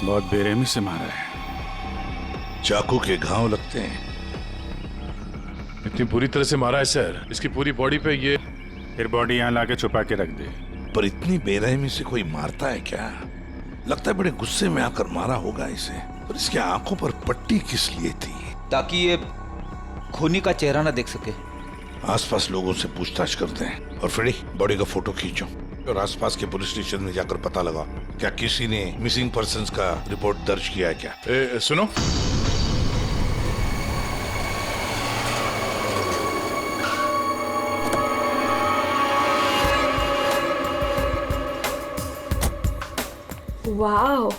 बहुत बेरहमी से मारा है। चाकू के घाव लगते हैं। इतनी बुरी तरह से मारा है सर, इसकी पूरी बॉडी पे ये। फिर बॉडी यहाँ लाके छुपा के रख दे। पर इतनी बेरहमी से कोई मारता है क्या? लगता है बड़े गुस्से में आकर मारा होगा इसे। और इसकी आंखों पर पट्टी किस लिए थी? ताकि ये खूनी का चेहरा ना देख सके। आसपास लोगों से पूछताछ करते हैं। और फ्रेडी, बॉडी का फोटो खींचो और आसपास के पुलिस स्टेशन में जाकर पता लगा क्या किसी ने मिसिंग पर्संस का रिपोर्ट दर्ज किया है क्या? सुनो, Wow.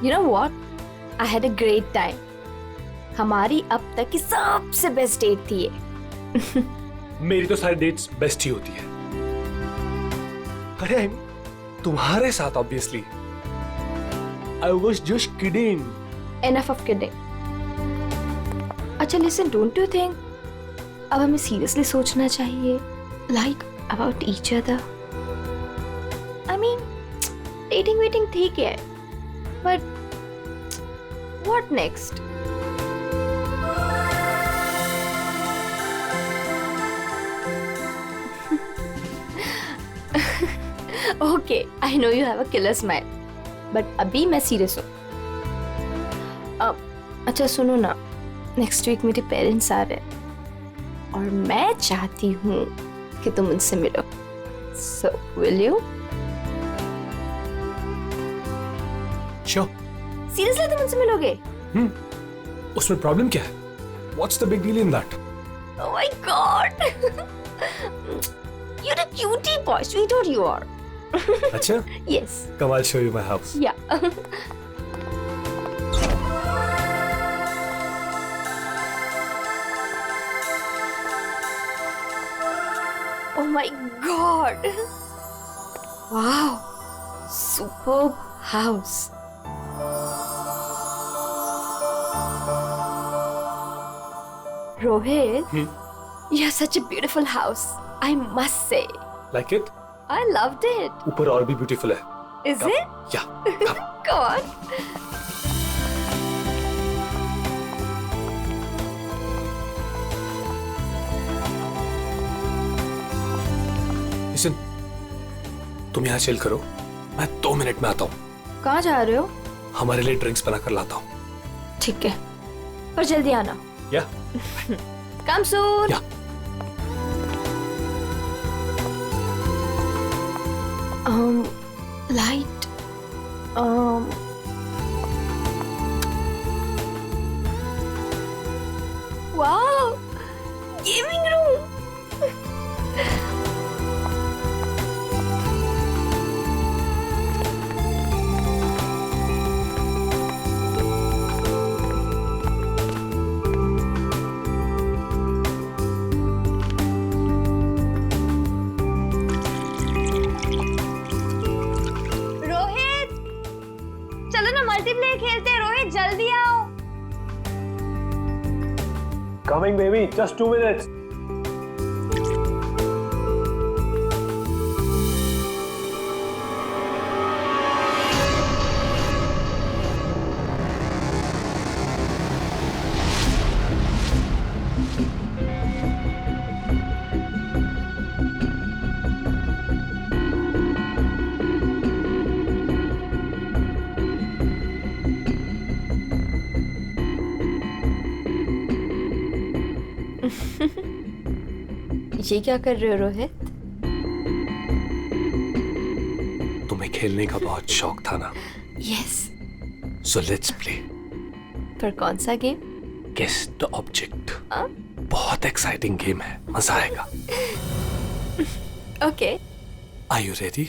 You know what? I had a great time. हमारी अब तक की सबसे बेस्ट डेट थी ये। मेरी तो सारी डेट्स बेस्ट ही होती है। अरे तुम्हारे साथ obviously. I was just kidding. Enough of kidding. अच्छा listen, don't you think अब हमें सीरियसली सोचना चाहिए, like about each other? I mean, dating waiting ठीक है, but what next? Okay, I know you have a killer smile, but अभी मैं serious हूँ। अच्छा सुनो ना, नेक्स्ट वीक मेरे पेरेंट्स आ रहे हैं और मैं चाहती हूँ कि तुम उनसे मिलो। So, will you? Sure. Seriously तुम उनसे मिलोगे? उसमें प्रॉब्लम क्या है? What's the big deal in that? Oh my God! You're a cutie boy, sweetheart you are. अच्छा? Yes. Come, I'll show you my house. Yeah. Oh my God! Wow! Superb house. Rohit, you have such a beautiful house. I must say. Like it? I loved it. ऊपर और भी beautiful है. Is it? Yeah. Come. Go on. Listen, तुम यहाँ chill करो, मैं 2 minute में आता हूँ। कहाँ जा रहे हो? हमारे लिए ड्रिंक्स बना कर लाता हूँ। ठीक है, पर जल्दी आना। या? Come soon. या। Light. Wow, gaming room. Rohit, चलो ना मल्टीप्लेयर खेलते हैं। रोहित जल्दी आओ। Coming baby, just 2 minutes. ये क्या कर रहे हो रोहित? तुम्हें खेलने का बहुत शौक था ना? यस। So let's play. पर कौन सा गेम? Guess the object. बहुत एक्साइटिंग गेम है, मजा आएगा। Okay. Are you ready?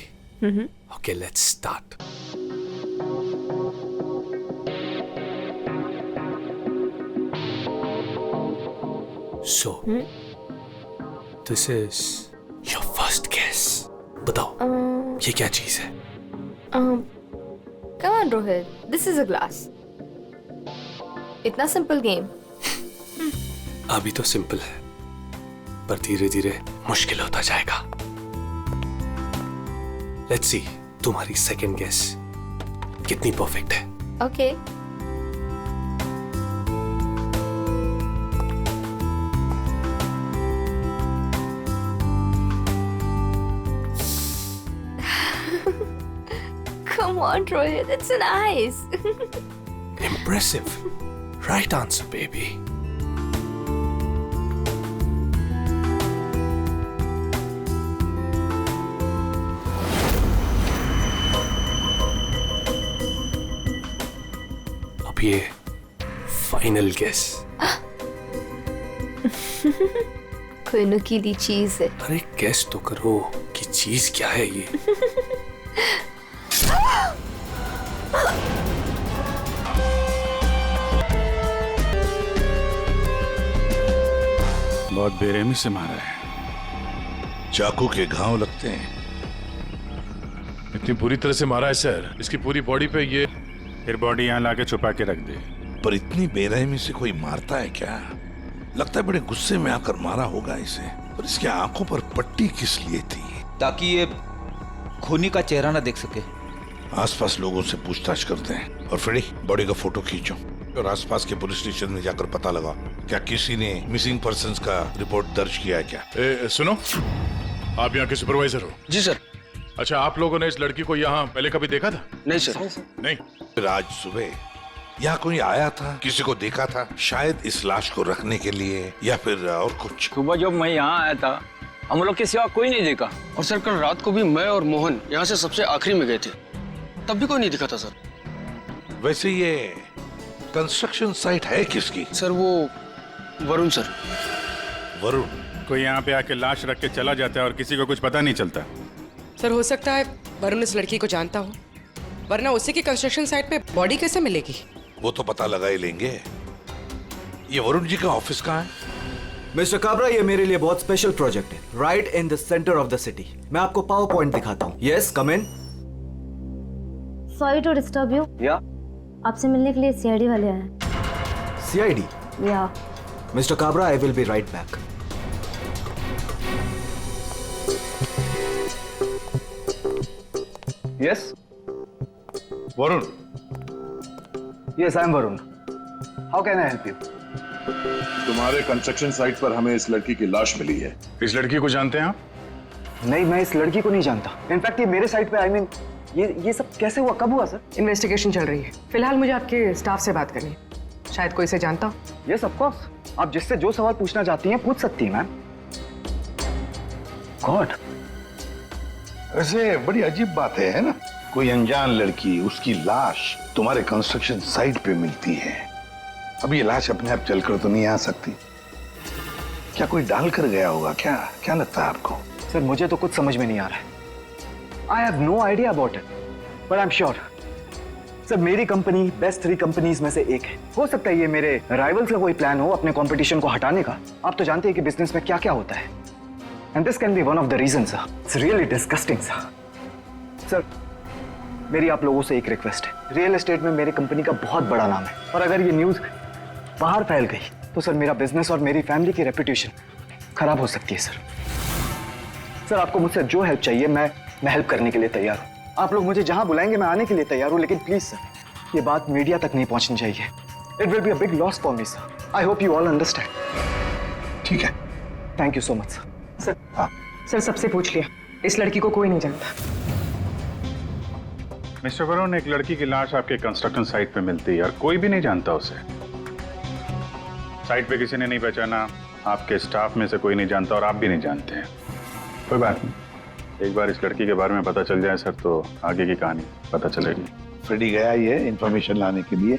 Okay, let's start. So, this is your first guess. बताओ, ये क्या चीज है? Come on Rohit, this is a glass. इतना सिंपल गेम। अभी तो सिंपल है, पर धीरे धीरे मुश्किल होता जाएगा। लेट्स सी तुम्हारी सेकंड गेस कितनी परफेक्ट है। Okay Come on, Rohit, it's nice. Impressive. Right answer, baby. अब ये फाइनल गेस। कोई नुकीली चीज है। अरे गेस तो करो कि चीज क्या है ये। बहुत बेरहमी से मारा है। चाकू के घाव लगते हैं। इतनी बुरी तरह से मारा है सर, इसकी पूरी बॉडी पे ये। फिर बॉडी यहाँ लाके छुपा के रख दे। पर इतनी बेरहमी से कोई मारता है क्या? लगता है बड़े गुस्से में आकर मारा होगा इसे। पर इसकी आंखों पर पट्टी किस लिए थी? ताकि ये खूनी का चेहरा ना देख सके। आसपास लोगों से पूछताछ करते हैं। और फ्रेडी, बॉडी का फोटो खींचो और आसपास के पुलिस स्टेशन में जाकर पता लगा क्या किसी ने मिसिंग पर्संस का रिपोर्ट दर्ज किया है क्या? सुनो, आप यहाँ के सुपरवाइजर हो? जी सर। अच्छा, आप लोगों ने इस लड़की को यहाँ पहले कभी देखा था? नहीं सर। नहीं। फिर आज सुबह यहाँ कोई आया था? किसी को देखा था? शायद इस लाश को रखने के लिए या फिर और कुछ? सुबह जब मैं यहाँ आया था हम लोग के सिवा कोई नहीं देखा। और सर कल रात को भी मैं और मोहन यहाँ से सबसे आखिरी में गए थे, तब भी कोई नहीं दिखा था सर। वैसे ये कंस्ट्रक्शन साइट है किसकी? सर वो वरुण सर। वरुण? कोई यहाँ पे आके लाश रख के चला जाता है और किसी को कुछ पता नहीं चलता। सर हो सकता है वरुण इस लड़की को जानता हो, वरना उसी की कंस्ट्रक्शन साइट पे बॉडी कैसे मिलेगी? वो तो पता लगा ही लेंगे। ये वरुण जी का ऑफिस कहाँ है? मिस्टर काबरा, ये मेरे लिए बहुत स्पेशल प्रोजेक्ट है, right in the centre of the city. मैं आपको पावर पॉइंट दिखाता हूँ। Yes, come in. Sorry to disturb you. या आपसे मिलने के लिए सीआईडी वाले आए हैं। सीआईडी? या mister Kabra, I will be right back. Yes Varun? Yes I am Varun. How can I help you? तुम्हारे कंस्ट्रक्शन साइट पर हमें इस लड़की की लाश मिली है। इस लड़की को जानते हैं आप? नहीं, मैं इस लड़की को नहीं जानता। इनफैक्ट ये मेरे साइट पे आई मीन ये सब कैसे हुआ, कब हुआ सर? इन्वेस्टिगेशन चल रही है। फिलहाल मुझे आपके स्टाफ से बात करनी है, शायद कोई इसे जानता हो। यस ऑफ कोर्स, आप जिससे जो सवाल पूछना चाहती हैं पूछ सकती हैं मैम। गॉड, वैसे बड़ी अजीब बात है ना? कोई अनजान लड़की, उसकी लाश तुम्हारे कंस्ट्रक्शन साइट पे मिलती है। अब ये लाश अपने आप चलकर तो नहीं आ सकती। क्या कोई डाल कर गया होगा? क्या लगता है आपको? सर मुझे तो कुछ समझ में नहीं आ रहा है। I have no idea about it, but I am sure sir मेरी कंपनी बेस्ट 3 कंपनीज में से एक है। हो सकता है ये मेरे राइवल्स का कोई प्लान हो अपने कंपटीशन को हटाने का। आप तो जानते हैं कि बिजनेस में क्या क्या होता है, and this can be one of the reason sir. It's really disgusting sir. मेरी आप लोगों से एक रिक्वेस्ट है, रियल एस्टेट में मेरी कंपनी का बहुत बड़ा नाम है, और अगर ये न्यूज बाहर फैल गई तो सर मेरा बिजनेस और मेरी फैमिली की रेपुटेशन खराब हो सकती है सर। आपको मुझसे जो हेल्प चाहिए मैं हेल्प करने के लिए तैयार हूँ। आप लोग मुझे जहां बुलाएंगे मैं आने के लिए तैयार हूँ, लेकिन प्लीज सर ये बात मीडिया तक नहीं पहुंचनी चाहिए। It will be a big loss for me sir. I hope you all understand. ठीक है, thank you so much sir. Sir सबसे पूछ लिया, इस लड़की को कोई नहीं जानता। मिस्टर वरुण, एक लड़की की लाश आपके कंस्ट्रक्शन साइट पे मिलती है और कोई भी नहीं जानता उसे। साइट पे किसी ने नहीं पहचाना, आपके स्टाफ में से कोई नहीं जानता और आप भी नहीं जानते हैं। कोई बात नहीं, एक बार इस लड़की के बारे में पता चल जाए सर तो आगे की कहानी पता चलेगी। फ्रेडी गया ये इंफॉर्मेशन लाने के लिए,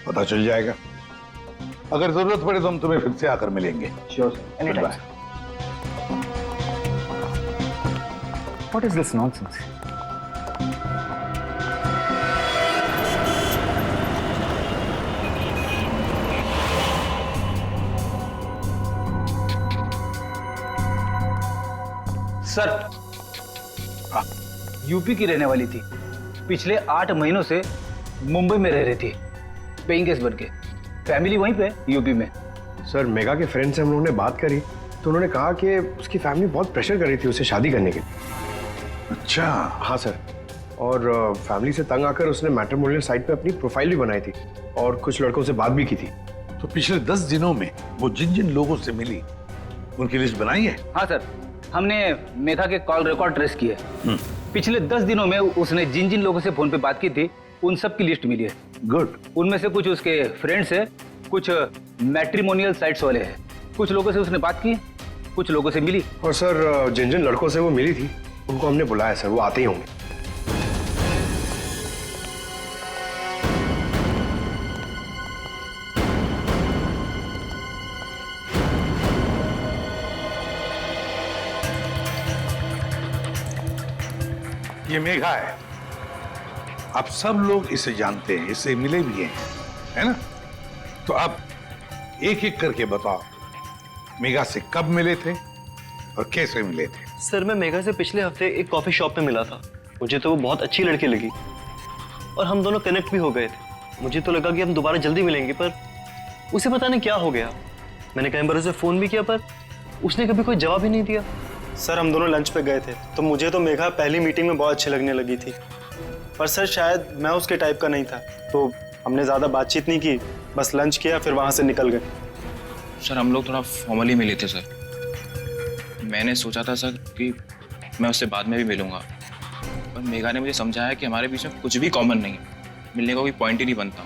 पता चल जाएगा। अगर जरूरत पड़े तो हम तुम्हें फिर से आकर मिलेंगे। Sure, any time. What is this nonsense? Sir, UP की रहने वाली थी, पिछले 8 महीनों से मुंबई में रह रही थी, पेइंग गेस्ट बन के। फैमिली वहीं पे यूपी में। सर मेगा के फ्रेंड से हम लोगों ने बात करी तो उन्होंने कहा कि उसकी फैमिली बहुत प्रेशर कर रही थी उसे शादी करने के लिए। अच्छा, हाँ सर, और फैमिली से तंग आकर उसने मैट्रिमोनियल साइट पे अपनी प्रोफाइल भी बनाई थी और कुछ लड़कों से बात भी की थी। तो पिछले 10 दिनों में वो जिन जिन लोगों से मिली उनकी लिस्ट बनाई है? हाँ सर, हमने मेघा के कॉल रिकॉर्ड ट्रेस किए। पिछले 10 दिनों में उसने जिन जिन लोगों से फोन पे बात की थी उन सब की लिस्ट मिली है। गुड। उनमें से कुछ उसके फ्रेंड्स है, कुछ मैट्रिमोनियल साइट्स वाले हैं, कुछ लोगों से उसने बात की, कुछ लोगों से मिली। और सर जिन जिन लड़कों से वो मिली थी उनको हमने बुलाया सर, वो आते ही होंगे। ये मेघा है, आप सब लोग इसे जानते हैं, इससे मिले भी हैं, है ना? तो आप एक एक करके बताओ, मेघा से कब मिले थे और कैसे मिले थे? सर मैं मेघा से पिछले हफ्ते एक कॉफी शॉप में मिला था। मुझे तो वो बहुत अच्छी लड़की लगी और हम दोनों कनेक्ट भी हो गए थे। मुझे तो लगा कि हम दोबारा जल्दी मिलेंगे, पर उसे पता नहीं क्या हो गया। मैंने कई बार उसे फोन भी किया पर उसने कभी कोई जवाब ही नहीं दिया। सर हम दोनों लंच पे गए थे तो मुझे तो मेघा पहली मीटिंग में बहुत अच्छी लगने लगी थी, पर सर शायद मैं उसके टाइप का नहीं था, तो हमने ज़्यादा बातचीत नहीं की, बस लंच किया फिर वहाँ से निकल गए। सर हम लोग थोड़ा फॉर्मली मिले थे सर। मैंने सोचा था सर कि मैं उससे बाद में भी मिलूंगा, पर मेघा ने मुझे समझाया कि हमारे बीच में कुछ भी कॉमन नहीं है, मिलने का कोई पॉइंट ही नहीं बनता।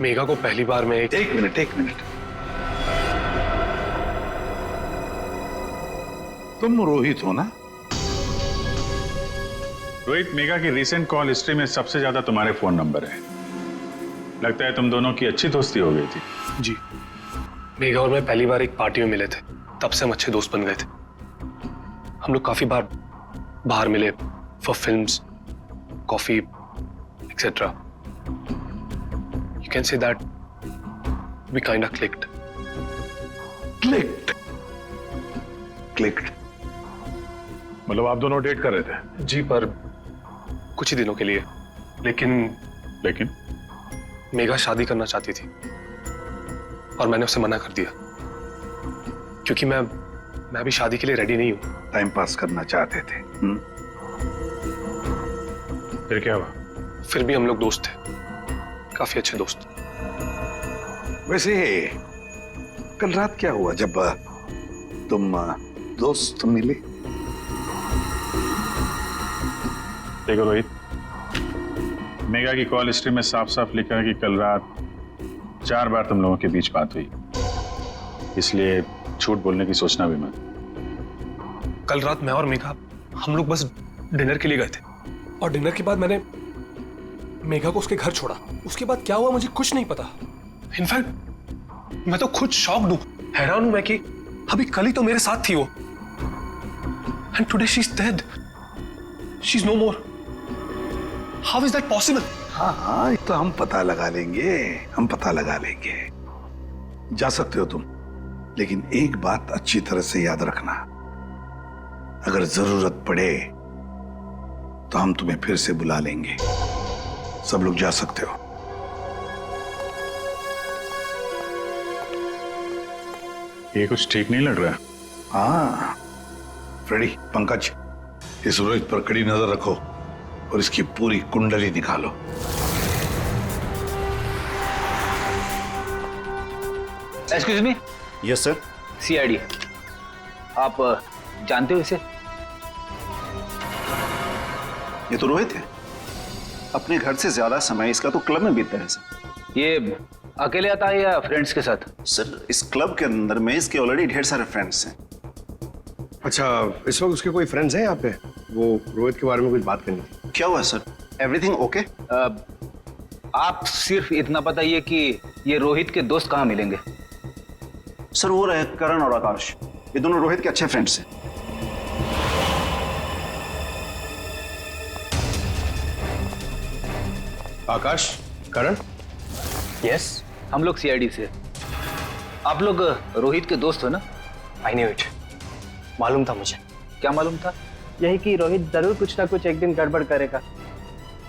मेघा को पहली बार में एक मिनट, तुम रोहित हो ना? रोहित, मेघा की रिसेंट कॉल हिस्ट्री में सबसे ज्यादा तुम्हारे फोन नंबर है। लगता है तुम दोनों की अच्छी दोस्ती हो गई थी। जी, मेघा और मैं पहली बार एक पार्टी में मिले थे, तब से हम अच्छे दोस्त बन गए थे। हम लोग काफी बार बाहर मिले for films, coffee etcetera. You can say that we kind of clicked. मतलब आप दोनों डेट कर रहे थे? जी, पर कुछ ही दिनों के लिए। लेकिन मेघा शादी करना चाहती थी और मैंने उसे मना कर दिया, क्योंकि मैं भी शादी के लिए रेडी नहीं हूं। टाइम पास करना चाहते थे। फिर क्या हुआ? फिर भी हम लोग दोस्त थे, काफी अच्छे दोस्त। वैसे कल रात क्या हुआ जब तुम दोस्त मिले? देखो रोहित, मेघा की कॉल हिस्ट्री में साफ साफ लिखा है कि कल रात 4 बार तुम लोगों के बीच बात हुई, इसलिए झूठ बोलने की सोचना भी मत। कल रात मैं और मेघा हम लोग बस डिनर के लिए गए थे और डिनर के बाद मैंने मेघा को उसके घर छोड़ा। उसके बाद क्या हुआ मुझे कुछ नहीं पता। इनफैक्ट मैं तो खुद शॉक्ड हूं, हैरान हूं मैं कि अभी कल ही तो मेरे साथ थी वो, and today she is dead, she is no more. How is that possible? हाँ, तो हम पता लगा लेंगे, जा सकते हो तुम, लेकिन एक बात अच्छी तरह से याद रखना, अगर जरूरत पड़े तो हम तुम्हें फिर से बुला लेंगे। सब लोग जा सकते हो। ये कुछ ठीक नहीं लग रहा। हाँ फ्रेडी, पंकज, इस रोहित पर कड़ी नजर रखो और इसकी पूरी कुंडली निकालो। Excuse me. Yes sir. CID, आप जानते हो इसे? ये तो रोहित है, अपने घर से ज्यादा समय इसका तो क्लब में बीतता है सर। ये अकेले आता है या फ्रेंड्स के साथ? सर इस क्लब के अंदर में इसके ऑलरेडी ढेर सारे फ्रेंड्स हैं। अच्छा, इस वक्त उसके कोई फ्रेंड्स हैं यहाँ पे? वो रोहित के बारे में कुछ बात करनी थी। क्या हुआ सर? Everything okay? आप सिर्फ इतना बताइए कि ये रोहित के दोस्त कहाँ मिलेंगे? सर वो रहे करण और आकाश, ये दोनों रोहित के अच्छे फ्रेंड्स हैं। आकाश, करण? यस, हम लोग सीआईडी से। आप लोग रोहित के दोस्त हो ना? आई न्यू इट, मालूम था मुझे। क्या मालूम था? यही कि रोहित जरूर कुछ ना कुछ एक दिन गड़बड़ करेगा,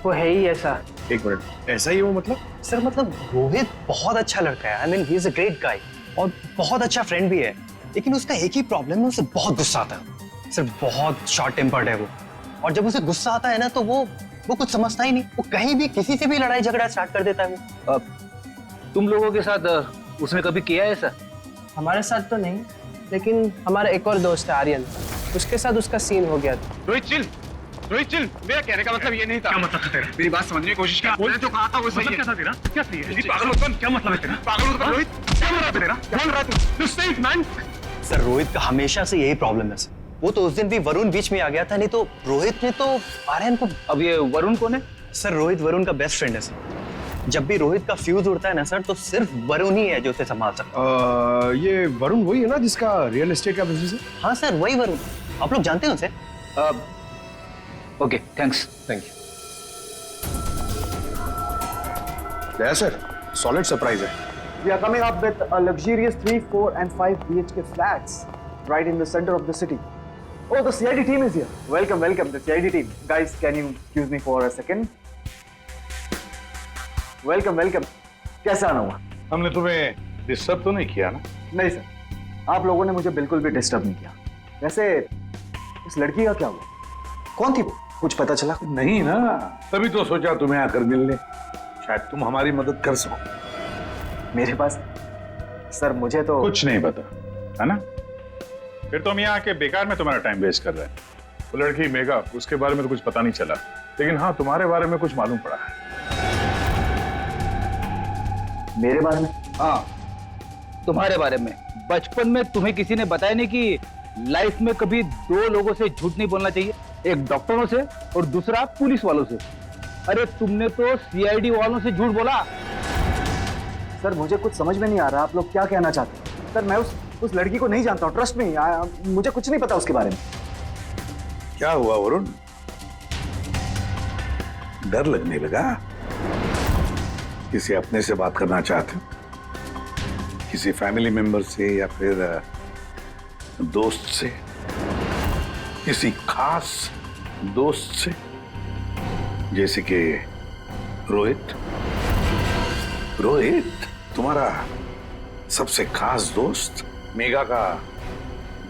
वो है ही ऐसा। एक मिनट, ऐसा ही वो मतलब? सर मतलब रोहित बहुत अच्छा लड़का है, I mean he is a great guy और बहुत अच्छा फ्रेंड भी है। लेकिन उसका एक ही प्रॉब्लम है, उसे बहुत गुस्सा आता है सर, बहुत शॉर्ट टेम्पर्ड है वो। और जब उसे गुस्सा आता है ना तो वो कुछ समझता ही नहीं, वो कहीं भी किसी से भी लड़ाई झगड़ा स्टार्ट कर देता है वो। तुम लोगों के साथ उसने कभी किया है ऐसा? हमारे साथ तो नहीं, लेकिन हमारा एक और दोस्त है आर्यन, उसके साथ उसका सीन हो गया था। रोहित चिल, मेरा कहने का मतलब ये नहीं था। क्या मतलब था तेरा? मेरी बात समझने की कोशिश कर। मैंने जो कहा था वो सही है। क्या था तेरा? क्या थी? पागल मत बन। क्या मतलब है तेरा? पागल मत बन रोहित। क्या मतलब है तेरा? बोल रहा तू? Stay man. सर रोहित का हमेशा से यही प्रॉब्लम है सर। वो तो उस दिन भी वरुण बीच में आ गया था, नहीं तो रोहित ने तो आर्यन को। अब ये वरुण कौन है? सर रोहित वरुण का बेस्ट फ्रेंड है सर। जब भी रोहित का फ्यूज उड़ता है ना सर, तो सिर्फ वरुण ही है जो उसे संभाल सकता है। ये वरुण वही है ना जिसका रियल एस्टेट का बिजनेस है? हाँ सर वही वरुण, आप लोग जानते हैं उसे? Okay thanks. Thank you sir, solid surprise है। We are coming up with a luxurious 3, 4 and 5 BHK flats right in the center of the city. Oh, the CID team is here. Welcome, the CID team. Guys, can you excuse me for a second? Welcome. कैसा आना हुआ? हमने तुम्हें disturb तो नहीं किया ना? नहीं सर, आप लोगों ने मुझे बिल्कुल भी डिस्टर्ब नहीं किया। वैसे इस लड़की का क्या हुआ? कौन थी वो? कुछ पता चला? नहीं ना, तभी तो सोचा तुम्हें आकर मिलने, शायद तुम हमारी मदद कर सको। मेरे पास सर मुझे तो कुछ नहीं पता है ना, फिर तुम यहाँ आके बेकार में तुम्हारा टाइम वेस्ट कर रहे हैं। वो लड़की मेघा, उसके बारे में तो कुछ पता नहीं चला, लेकिन हाँ तुम्हारे बारे में कुछ मालूम पड़ा है। मेरे बारे में? हाँ तुम्हारे बारे में। बचपन में तुम्हें किसी ने बताया नहीं कि लाइफ में कभी दो लोगों से झूठ नहीं बोलना चाहिए, एक डॉक्टरों से और दूसरा पुलिस वालों से। अरे तुमने तो सीआईडी वालों से झूठ बोला। सर मुझे कुछ समझ में नहीं आ रहा, आप लोग क्या कहना चाहते हैं? सर मैं उस लड़की को नहीं जानता हूँ, ट्रस्ट मी, मुझे कुछ नहीं पता उसके बारे में। क्या हुआ वरुण, डर लगने लगा? किसी अपने से बात करना चाहते हो? किसी फैमिली मेंबर से या फिर दोस्त से, किसी खास दोस्त से, जैसे कि रोहित? तुम्हारा सबसे खास दोस्त मेघा का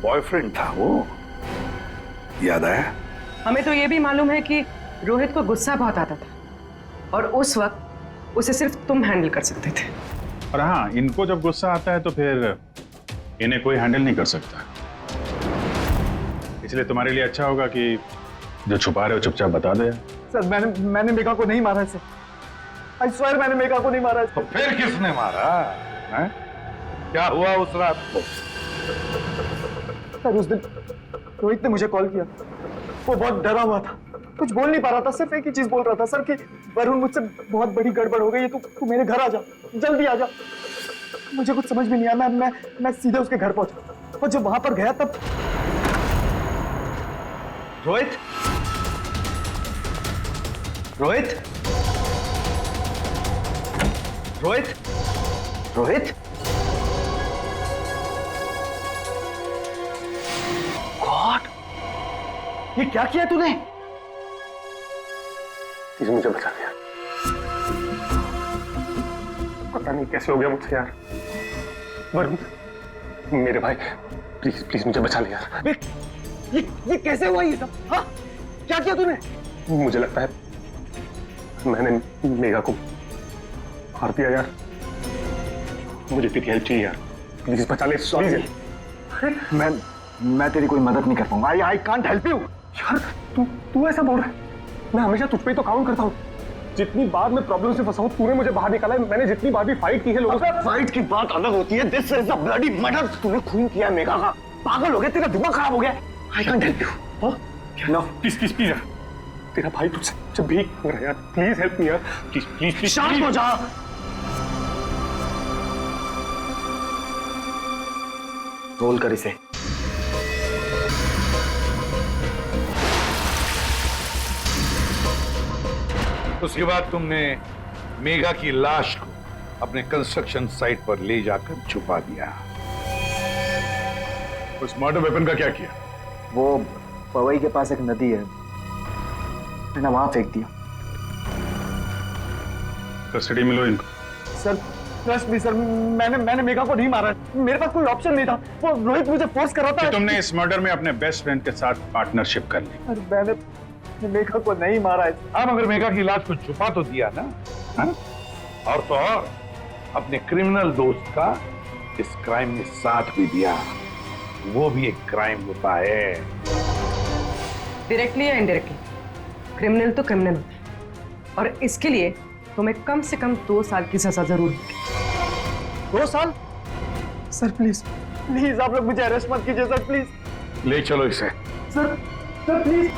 बॉयफ्रेंड था वो, याद आया? हमें तो ये भी मालूम है कि रोहित को गुस्सा बहुत आता था और उस वक्त उसे सिर्फ तुम हैंडल कर सकते थे। और हाँ, इनको जब गुस्सा आता है तो फिर इन्हें कोई हैंडल नहीं कर सकता, इसलिए तुम्हारे लिए अच्छा होगा कि जो छुपा रहे हो चुपचाप बता दो। सर मैंने मेघा को नहीं मारा है सर, आई स्वेयर मैंने मेघा को नहीं मारा है। तो फिर किसने मारा है? क्या हुआ उस रात को? सर उस दिन रोहित ने मुझे कॉल किया, वो बहुत डरा हुआ था, कुछ बोल नहीं पा रहा था, सिर्फ एक ही चीज बोल रहा था सर कि वरुण मुझसे बहुत बड़ी गड़बड़ हो गई है, तू मेरे घर आ जा, जल्दी आ जा। मुझे कुछ समझ में नहीं आया, मैं सीधे उसके घर पहुंचा और जब वहां पर गया तब रोहित गॉड, ये क्या किया तूने? प्लीज मुझे बचा दिया, पता नहीं कैसे हो गया मुझसे यार। वरुण मेरे भाई, प्लीज मुझे बचा ले यार। ये कैसे हुआ ये सब? हाँ क्या किया तूने? मुझे लगता है मैंने मेघा को मार दिया यार, मुझे तेरी हेल्प चाहिए यार, प्लीज बचा ले। सॉरी मैं तेरी कोई मदद नहीं कर पाऊंगा, आई कांट हेल्प यू। यार तू ऐसा बोल रहा है? मैं हमेशा तुझ पे तो काउंट करता हूँ, जितनी बार मैं प्रॉब्लम से फंसा हूँ तूने मुझे बाहर निकाला है, मैंने जितनी बार भी फाइट की है लोगों से। फाइट की बात अलग होती है, this is a bloody murder. तूने खून किया मेघा का, पागल हो गया, तेरा दिमाग खराब हो गया। I can't help you. No please यार, तेरा भाई तुझसे भीख मांग रहा है यार, प्लीज हेल्प मी यार, प्लीज शांत हो जा। रोल कर इसे। उसके बाद तुमने मेघा की लाश को अपने कंस्ट्रक्शन साइट पर ले जाकर छुपा दिया। उस मर्डर वेपन का क्या किया? वो पवई के पास एक नदी है, मैंने वहां फेंक दिया। कस्टडी में लो इनको। सर ट्रस्ट मी सर, मैंने मेघा को नहीं मारा, मेरे पास कोई ऑप्शन नहीं था, वो रोहित मुझे फोर्स कर रहा था। तुमने इस मर्डर में अपने बेस्ट फ्रेंड के साथ पार्टनरशिप कर ली। अरे मैंने मेघा को नहीं मारा है। हाँ, मगर मेघा की लाश को छुपा तो दिया ना, हाँ? और तो और अपने क्रिमिनल दोस्त का इस क्राइम में साथ भी दिया, वो भी एक क्राइम होता है। डायरेक्टली या इनडायरेक्टली क्रिमिनल तो क्रिमिनल होता है, और इसके लिए तुम्हें कम से कम 2 साल की सजा जरूर होगी। 2 साल? सर प्लीज प्लीज आप लोग मुझे अरेस्ट मत कीजिए सर, प्लीज। ले चलो इसे। Sir please.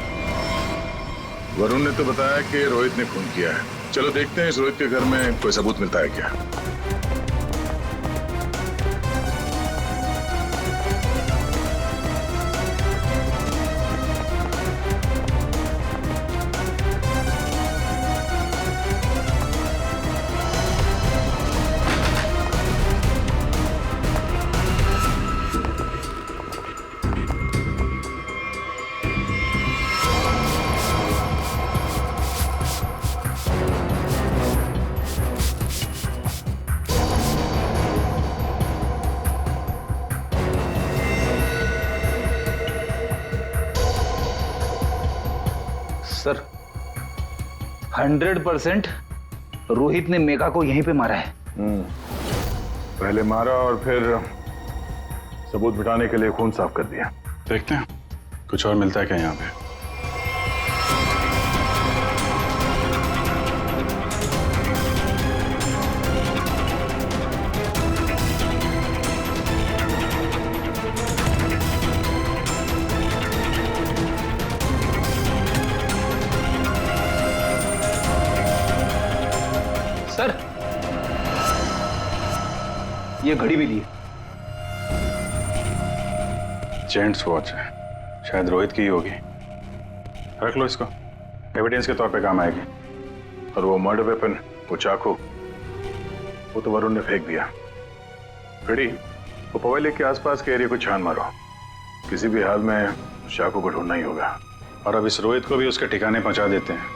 वरुण ने तो बताया कि रोहित ने खून किया है। चलो देखते हैं इस रोहित के घर में कोई सबूत मिलता है क्या। सर 100% रोहित ने मेघा को यहीं पे मारा है। पहले मारा और फिर सबूत मिटाने के लिए खून साफ कर दिया। देखते हैं कुछ और मिलता है क्या यहाँ पे। सर ये घड़ी भी ली है। जेंट्स वॉच है, शायद रोहित की ही होगी। रख लो इसको, एविडेंस के तौर पे काम आएगी। और वो मर्डर वेपन, वो चाकू, वो तो वरुण ने फेंक दिया। घड़ी, वो पवाई लेक के आसपास के एरिया को छान मारो। किसी भी हाल में चाकू को ढूंढना ही होगा। और अब इस रोहित को भी उसके ठिकाने पहुंचा देते हैं,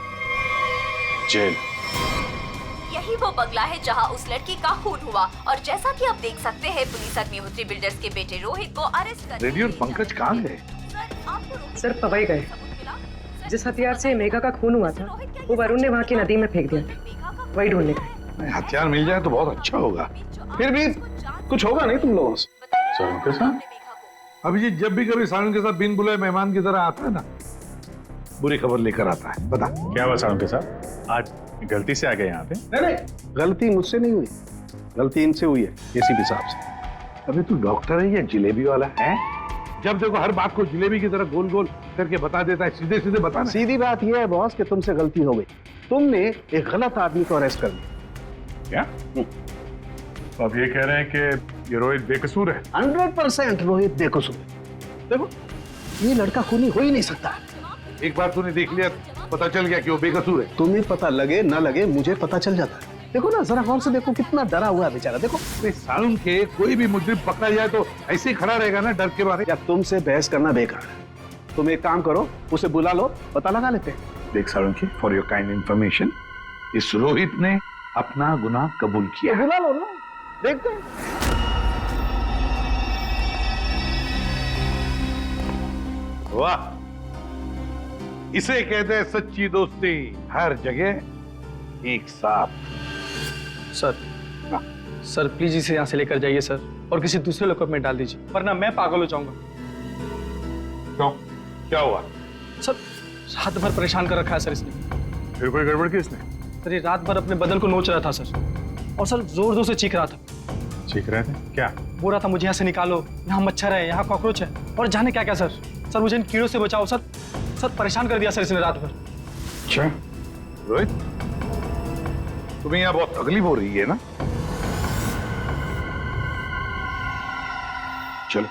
जेल। यही वो बंगला है जहां उस लड़की का खून हुआ, और जैसा कि आप देख सकते हैं पुलिस अग्निहोत्री बिल्डर्स के बेटे रोहित को अरेस्ट कर। रेडी और पंकज कहाँ गए? सर पवई गए। जिस हथियार से मेघा का खून हुआ था वो वरुण ने वहाँ की नदी में फेंक दिया, वही ढूंढने गए। हथियार मिल जाए तो बहुत अच्छा होगा। फिर भी कुछ होगा नहीं तुम लोगों से? सारुण के साथ? अभिजीत जब भी कभी सारुण के साथ बिन बुलाए मेहमान की तरह आता है ना, बुरी खबर लेकर आता है। बता क्या हुआ सारुण के साथ? आज गलती से आ गए यहाँ पे? नहीं, गलती मुझसे नहीं हुई, गलती इनसे हुई है, एसीपी साहब से। अबे तू डॉक्टर है या जिलेबी वाला है? जब देखो हर बात को जिलेबी की तरह गोल गोल करके बता देता है। सीधे सीधे बता। सीधी बात यह है बॉस कि तुमसे गलती हो गई, तुमने एक गलत आदमी को अरेस्ट कर लिया। क्या? तो आप ये कह रहे हैं कि ये रोहित बेकसूर है? 100% रोहित बेकसूर है। देखो ये लड़का खूनी हो ही नहीं सकता। एक बार तूने देख लिया, पता चल गया कि वो बेकसूर है। तुम्हें पता लगे ना लगे मुझे पता चल जाता है। देखो ना जरा गौर से देखो, कितना डरा हुआ है बेचारा। देखो सारुण के कोई भी मुजरिम पकड़ा जाए तो ऐसे ही खड़ा रहेगा ना डर के मारे। या तुमसे बहस करना बेकार है। तुम एक काम करो, उसे बुला लो, पता लगा लेते हैं। देख सारुण की, फॉर योर काइंड इंफॉर्मेशन, इस रोहित ने अपना गुनाह कबूल किया। तो बुला लो ना, देखते हैं। वाह, इसे कहते हैं सच्ची दोस्ती। हर जगह एक साथ। सर प्लीज इसे यहाँ से लेकर जाइए सर, और किसी दूसरे लॉकअप में डाल दीजिए, वरना मैं पागल हो जाऊंगा। क्यों? क्या हुआ? सर रात भर परेशान कर रखा है सर इसने। फिर कोई गड़बड़ की इसने? सर ये रात भर अपने बदन को नोच रहा था सर, और सर जोर जोर से चीख रहा था। चीख रहे थे? क्या? बोल रहा था मुझे यहाँ से निकालो, यहाँ मच्छर है, यहाँ कॉकरोच है, और जाने क्या क्या सर। सर मुझे इन कीड़ों से बचाओ सर। सर परेशान कर दिया सर इसने रात भर। अच्छा रोहित, तुम्हें यहाँ बहुत तकलीफ हो रही है ना? चलो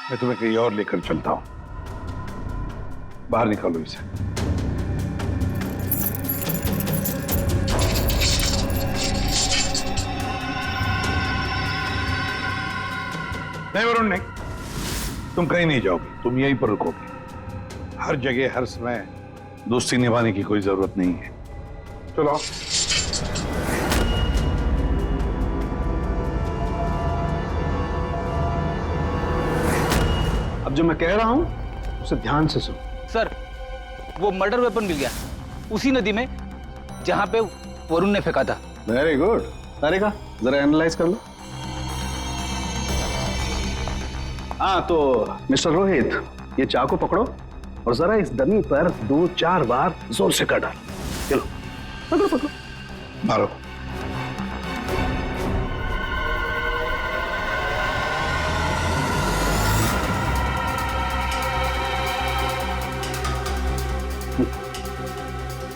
मैं तुम्हें कहीं और लेकर चलता हूं। बाहर निकालो इसे। नहीं वरुण नहीं, तुम कहीं नहीं जाओगे, तुम यहीं पर रुकोगे। हर जगह हर समय दोस्ती निभाने की कोई जरूरत नहीं है। चलो अब जो मैं कह रहा हूं उसे ध्यान से सुन। सर, वो मर्डर वेपन मिल गया उसी नदी में जहां पे वरुण ने फेंका था। Very good. तारिका, जरा एनालाइज कर लो। हाँ तो मिस्टर रोहित, ये चाकू पकड़ो और जरा इस डमी पर 2-4 बार जोर से कर डालो। चलो पकड़ो पकड़ो, मारो।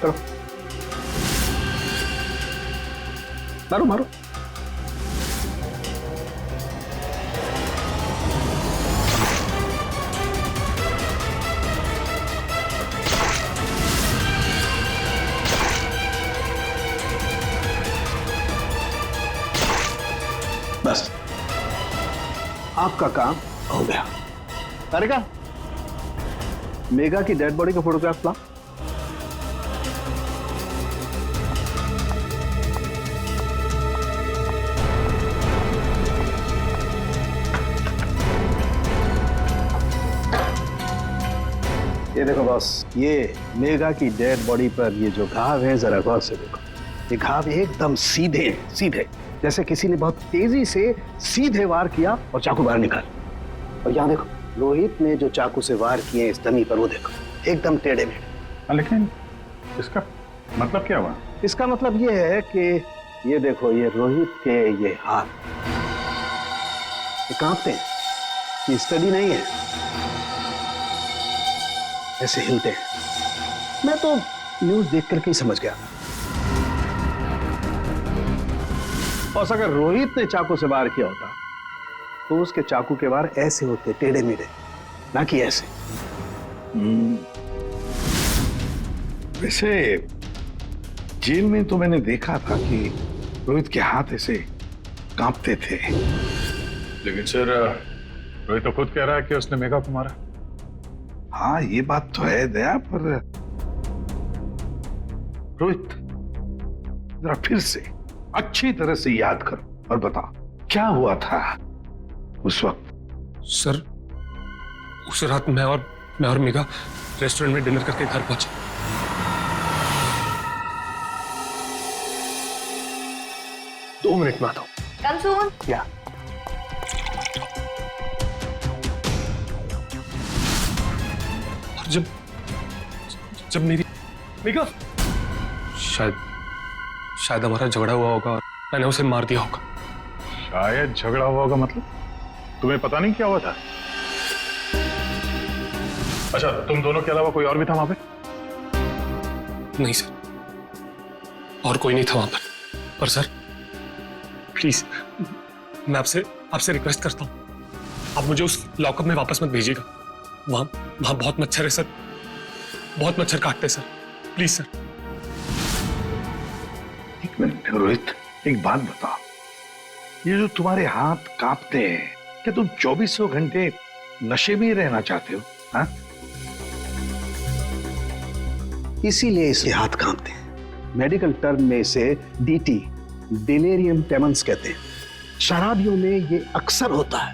करो, मारो मारो। बस आपका काम हो गया। तारिका, मेघा की डेड बॉडी का फोटोग्राफ लाओ। ये देखो बॉस, ये मेघा की डेड बॉडी पर ये जो घाव है जरा गौर से देखो। ये घाव एकदम सीधे सीधे, जैसे किसी ने बहुत तेजी से सीधे वार किया और चाकू बाहर निकाल। और यहाँ देखो, रोहित ने जो चाकू से वार किए इस डमी पर, वो देखो एकदम टेढ़े मेढ़े। लेकिन इसका मतलब क्या हुआ? इसका मतलब ये है कि ये देखो, ये रोहित के ये हाथ ये कांपते हैं, ये स्टडी नहीं है, ऐसे हिलते हैं। मैं तो न्यूज देख करके ही समझ गया। और अगर रोहित ने चाकू से वार किया होता तो उसके चाकू के वार ऐसे होते, टेढ़े मेढ़े, ना कि ऐसे। वैसे जेल में तो मैंने देखा था कि रोहित के हाथ ऐसे कांपते थे। लेकिन सर, रोहित तो खुद कह रहा है कि उसने मेघा को मारा। हाँ ये बात तो है दया, पर रोहित जरा फिर से अच्छी तरह से याद करो और बताओ क्या हुआ था उस वक्त। सर, उस रात मैं और मेघा रेस्टोरेंट में डिनर करके घर पहुंचे। दो मिनट में आता हूं। कम सून। क्या? और जब मेरी मेघा, शायद हमारा झगड़ा हुआ होगा और मैंने उसे मार दिया होगा। शायद झगड़ा हुआ होगा मतलब? तुम्हें पता नहीं क्या हुआ था? अच्छा, तुम दोनों के अलावा कोई और भी था वहां पे? नहीं सर, और कोई नहीं था वहां पर सर प्लीज, मैं आपसे रिक्वेस्ट करता हूं, आप मुझे उस लॉकअप में वापस मत भेजिएगा। वहां बहुत मच्छर है सर, बहुत मच्छर काटते हैं सर, प्लीज सर। एक मिनट रोहित, एक बात बताओ, ये जो तुम्हारे हाथ कांपते हैं, क्या तुम 2400 घंटे नशे में ही रहना चाहते हो? हाँ? इसीलिए इसके हाथ कांपते हैं। मेडिकल टर्म में इसे डीटी, डिलेरियम ट्रेमेंस कहते हैं। शराबियों में ये अक्सर होता है,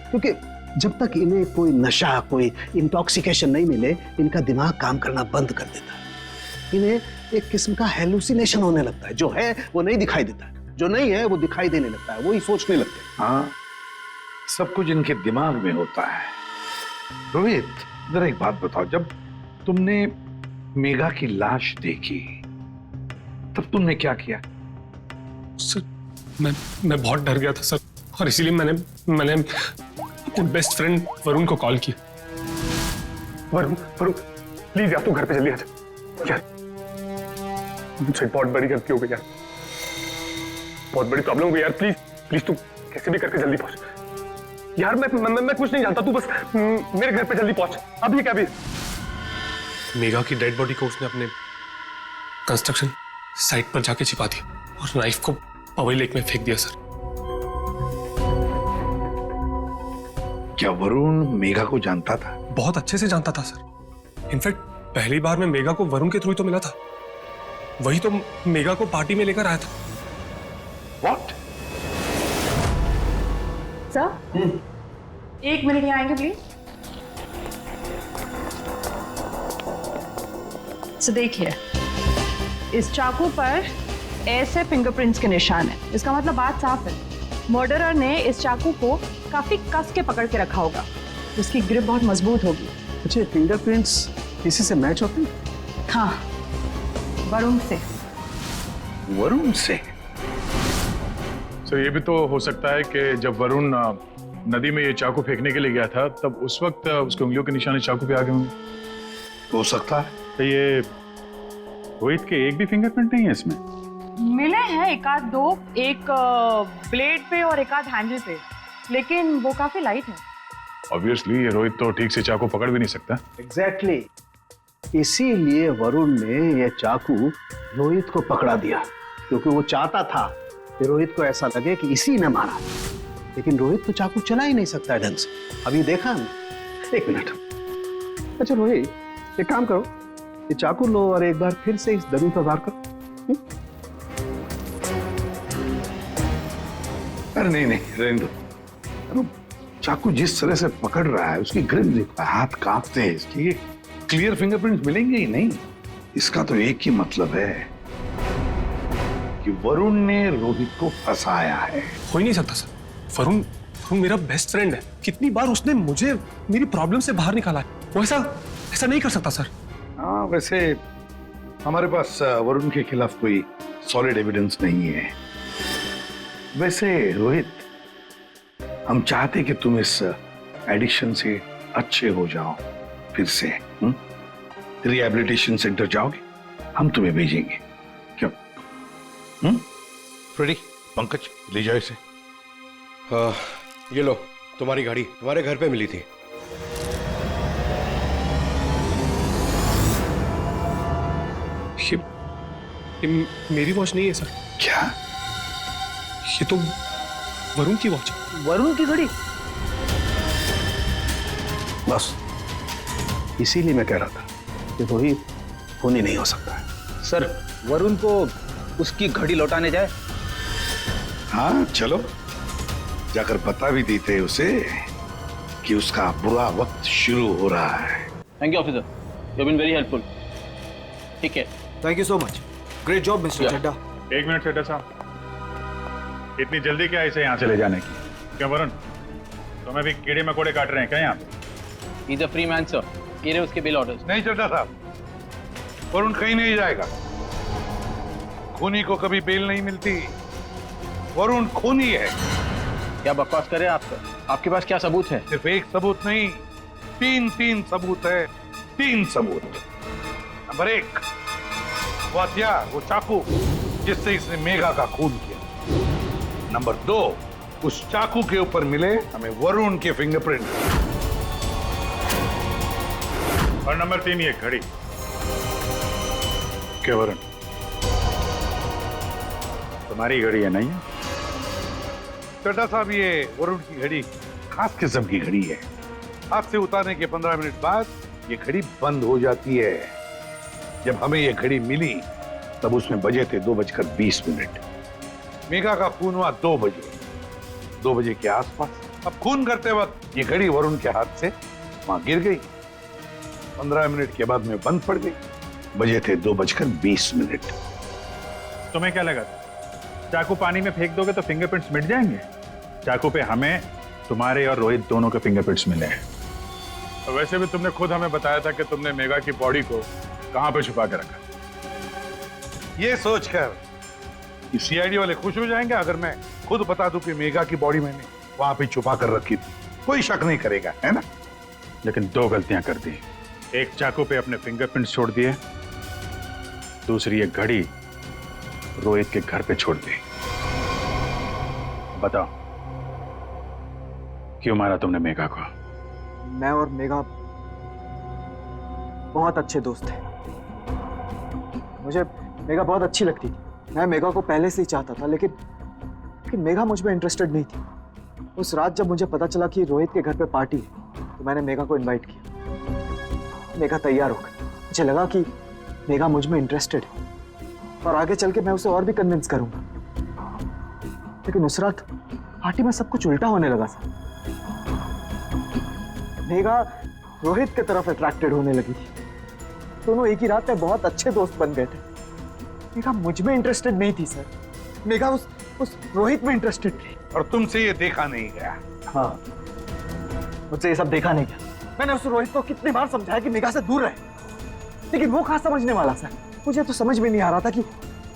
क्योंकि जब तक इन्हें कोई नशा, कोई इंटॉक्सिकेशन नहीं मिले, इनका दिमाग काम करना बंद कर देता है। इन्हें एक किस्म का हेलुसिनेशन होने लगता है। जो है वो नहीं दिखाई देता है, जो नहीं है वो दिखाई देने लगता है, वही सोचने लगते हैं। हाँ, सब कुछ इनके दिमाग में होता है। रोहित, जरा एक बात बताओ, जब तुमने मेघा की लाश देखी तब तुमने क्या किया? सर, मैं बहुत डर गया था सर, और इसीलिए मैंने अपने बेस्ट फ्रेंड वरुण को कॉल किया। वरुण प्लीज यार, तू घर पे जल्दी आ जा यार, मुझसे बहुत बड़ी गलती हो गई यार, बहुत बड़ी प्रॉब्लम हो गई यार, प्लीज तू कैसे भी करके जल्दी पहुंच यार। मैं कुछ नहीं जानता, तू बस मेरे घर पे जल्दी पहुंच, अभी क्या भी। मेघा की डेड बॉडी को उसने अपने कंस्ट्रक्शन साइट पर जाके छिपा दिया और नाइफ को पवई लेक में फेंक दिया सर। क्या वरुण मेघा को जानता था? बहुत अच्छे से जानता था सर। इनफैक्ट पहली बार मैं मेघा को वरुण के थ्रू तो मिला था, वही तो मेघा को पार्टी में लेकर आया था। What? सर, 1 मिनट यहाँ आएंगे प्लीज। तो देखिए, इस चाकू पर ऐसे फिंगरप्रिंट्स के निशान है। इसका मतलब बात साफ है, मर्डरर ने इस चाकू को काफी कस के पकड़ के रखा होगा। इसकी ग्रिप बहुत मजबूत होगी। अच्छा, फिंगरप्रिंट्स किसी से मैच होते हैं? हाँ, वरुण से। वरुण से? सर ये भी तो हो सकता है कि जब वरुण नदी में ये चाकू फेंकने के लिए गया था तब उस वक्त उसकी उंगलियों के निशान चाकू पे आ गए होंगे। हो सकता है। तो ये रोहित के एक भी फिंगरप्रिंट नहीं है इसमें? मिले हैं एक आध दो, एक ब्लेड पे और एक आध हैंडल पे, लेकिन वो काफी लाइट है। ऑब्वियसली ये रोहित तो ठीक से चाकू पकड़ भी नहीं सकता। एग्जैक्टली इसीलिए वरुण ने यह चाकू रोहित को पकड़ा दिया, क्योंकि वो चाहता था कि रोहित को ऐसा लगे कि इसी ने मारा। लेकिन रोहित तो चाकू चला ही नहीं सकता ढंग से। अभी देखा ना। एक मिनट। अच्छा रोहित, एक काम करो, ये चाकू लो और एक बार फिर से इस दरी पर वार करो। अरे नहीं नहीं, रहने दो। अरे चाकू जिस तरह से पकड़ रहा है, उसकी ग्रिप देखो, हाथ कांपते हैं इसकी। क्लियर फिंगरप्रिंट्स मिलेंगे ही नहीं। इसका तो एक ही मतलब है कि वरुण ने रोहित को फंसाया है। हो ही नहीं सकता सर। वरुण मेरा बेस्ट फ्रेंड है। कितनी बार उसने मुझे मेरी प्रॉब्लम से बाहर निकाला है। वो ऐसा नहीं कर सकता सर। हाँ, वैसे हमारे पास वरुण के खिलाफ कोई सॉलिड एविडेंस नहीं है। वैसे रोहित, हम चाहते कि तुम इस एडिक्शन से अच्छे हो जाओ, फिर से रिहैबिलिटेशन सेंटर जाओगे, हम तुम्हें भेजेंगे। क्यों? फ्रेडी, पंकज ले जाओ इसे। ये लो, तुम्हारी गाड़ी तुम्हारे घर पे मिली थी। ये मेरी वॉच नहीं है सर। क्या? ये तो वरुण की वॉच है। वरुण की घड़ी? बस इसीलिए मैं कह रहा था कि रोहित खूनी नहीं हो सकता है। सर, वरुण को उसकी घड़ी लौटाने जाए? हाँ चलो, जाकर बता भी देते उसे कि उसका बुरा वक्त शुरू हो रहा है। Thank you officer, you have been very helpful. ठीक है, thank you so much. Great job mister Chadha. एक मिनट चड्डा साहब, इतनी जल्दी क्या इसे यहाँ से ले जाने की? क्या वरुण, तुम्हें भी कीड़े मकोड़े काट रहे हैं क्या यहाँ पे? He is a free man sir. ये रहे उसके बिल ऑर्डर्स। नहीं चड्डा साहब, वरुण कहीं नहीं जाएगा। खूनी को कभी बेल नहीं मिलती। वरुण खूनी है। क्या बकवास कर रहे हैं आप सर? आपके पास क्या सबूत है? सिर्फ एक सबूत नहीं, तीन सबूत है। 3 सबूत। नंबर 1, वो हथियार, वो चाकू जिससे इसने मेघा का खून किया। नंबर 2, उस चाकू के ऊपर मिले हमें वरुण के फिंगरप्रिंट। और नंबर 3 ये घड़ी। क्या वरुण, तुम्हारी घड़ी है नहीं? चड्डा साहब, ये वरुण की घड़ी खास किस्म की घड़ी है। हाथ से उतारने के 15 मिनट बाद ये घड़ी बंद हो जाती है। जब हमें ये घड़ी मिली तब उसमें बजे थे 2:20। मेघा का खून हुआ 2 बजे के आसपास। अब खून करते वक्त ये घड़ी वरुण के हाथ से वहां गिर गई। 15 मिनट के बाद में बंद पड़ गई। बजे थे 2:20। तुम्हें क्या लगा चाकू पानी में फेंक दोगे तो फिंगरप्रिंट्स मिट जाएंगे? चाकू पे हमें, तुम्हारे और रोहित दोनों के फिंगरप्रिंट्स मिले हैं। और वैसे भी तुमने खुद हमें बताया था कि तुमने मेघा की बॉडी को कहां पे छुपा के रखा। ये सोचकर कि सीआईडी वाले खुश हो जाएंगे अगर मैं खुद बता दूं कि मेघा की बॉडी मैंने वहां पे छुपा कर रखी थी। कोई शक नहीं करेगा, है ना? लेकिन 2 गलतियां कर दी। एक, चाकू पे अपने फिंगरप्रिंट्स छोड़ दिए। दूसरी, एक घड़ी रोहित के घर पे छोड़ दी। बताओ, क्यों मारा तुमने मेघा को? मैं और मेघा बहुत अच्छे दोस्त थे। मुझे मेघा बहुत अच्छी लगती थी। मैं मेघा को पहले से ही चाहता था, लेकिन मेघा मुझ में इंटरेस्टेड नहीं थी। उस रात जब मुझे पता चला कि रोहित के घर पे पार्टी है, तो मैंने मेघा को इनवाइट किया। मेघा तैयार हो गई। मुझे लगा कि मेघा मुझ में इंटरेस्टेड है और आगे चल के मैं उसे और भी कन्विंस करूंगा। लेकिन उस रात पार्टी में सब कुछ उल्टा होने लगा था। मेघा रोहित की तरफ अट्रैक्टेड होने लगी थी। दोनों एक ही रात में बहुत अच्छे दोस्त बन गए थे। मेघा मुझ में इंटरेस्टेड नहीं थी सर, मेघा उस रोहित में इंटरेस्टेड थी। और तुमसे ये देखा नहीं गया। हाँ, मुझसे ये सब देखा नहीं गया। मैंने उस रोहित को कितनी बार समझाया कि मेघा से दूर रहे, लेकिन वो कहाँ समझने वाला सर। मुझे तो समझ में नहीं आ रहा था कि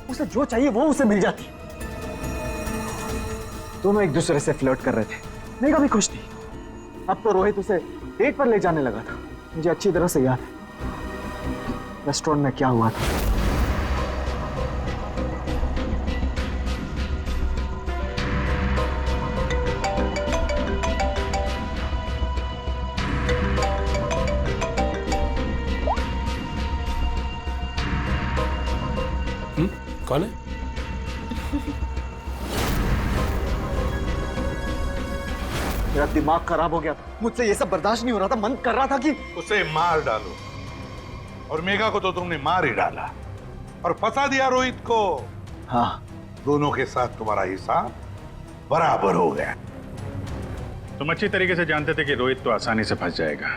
उसे जो चाहिए वो उसे मिल जाती। दोनों एक दूसरे से फ्लर्ट कर रहे थे, मेघा भी खुश थी। अब तो रोहित उसे डेट पर ले जाने लगा था। मुझे अच्छी तरह से याद है रेस्टोरेंट में क्या हुआ था। कौन है? मेरा दिमाग खराब हो गया था, मुझसे ये सब बर्दाश्त नहीं हो रहा था। मन कर रहा था कि उसे मार डालो, और मेघा को तो तुमने मार ही डाला और फंसा दिया रोहित को। हाँ, दोनों के साथ तुम्हारा हिसाब बराबर हो गया। तुम अच्छी तरीके से जानते थे कि रोहित तो आसानी से फंस जाएगा।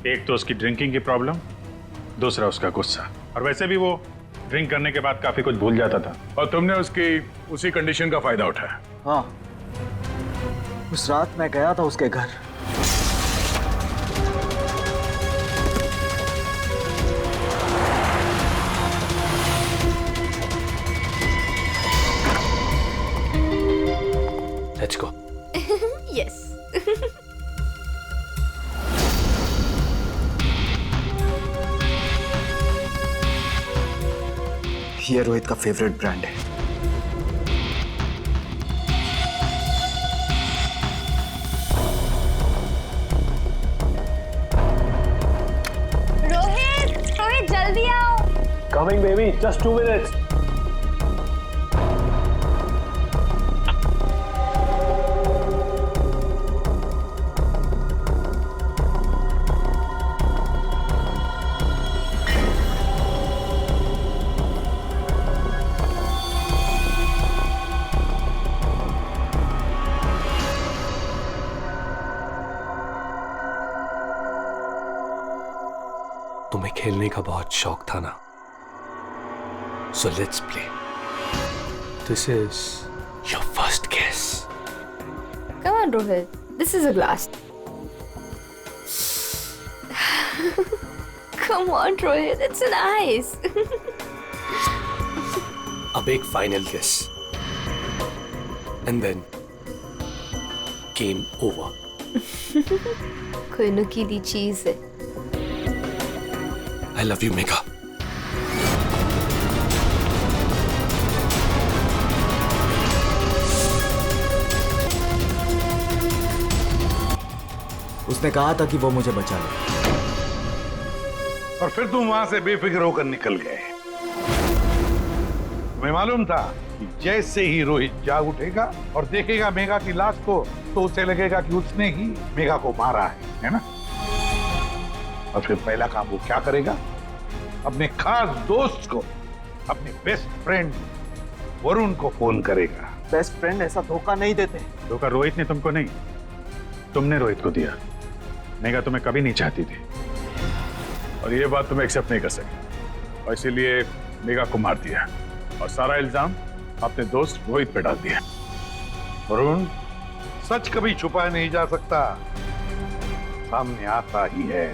एक तो उसकी ड्रिंकिंग की प्रॉब्लम, दूसरा उसका गुस्सा, और वैसे भी वो ड्रिंक करने के बाद काफी कुछ भूल जाता था। और तुमने उसकी उसी कंडीशन का फायदा उठाया। हाँ, उस रात मैं गया था उसके घर। Let's go. यस। ये रोहित का फेवरेट ब्रांड है। रोहित जल्दी आओ। Coming baby, just 2 minutes। तुम्हें खेलने का बहुत शौक था ना, so let's play. This is your first किस। Come on, Rohit. This is a glass. Come on, Rohit. It's an ice. अब एक फाइनल किस, एंड देन गेम ओवर। कोई नुकीली चीज है। I love you, Megha. उसने कहा था कि वो मुझे बचा ले, और फिर तुम वहां से बेफिक्र होकर निकल गए। तुम्हें मालूम था कि जैसे ही रोहित जाग उठेगा और देखेगा मेघा की लाश को, तो उसे लगेगा कि उसने ही मेघा को मारा है ना? और फिर पहला काम वो क्या करेगा? अपने खास दोस्त को, अपने बेस्ट फ्रेंड वरुण को फोन करेगा। बेस्ट फ्रेंड ऐसा धोखा नहीं देते। धोखा रोहित ने तुमको नहीं, तुमने रोहित को दिया। मेघा तुम्हें कभी नहीं चाहती थी, और ये बात तुम एक्सेप्ट नहीं कर सके, और इसीलिए मेघा को मार दिया और सारा इल्जाम अपने दोस्त रोहित पे डाल दिया। वरुण, सच कभी छुपाया नहीं जा सकता, सामने आता ही है।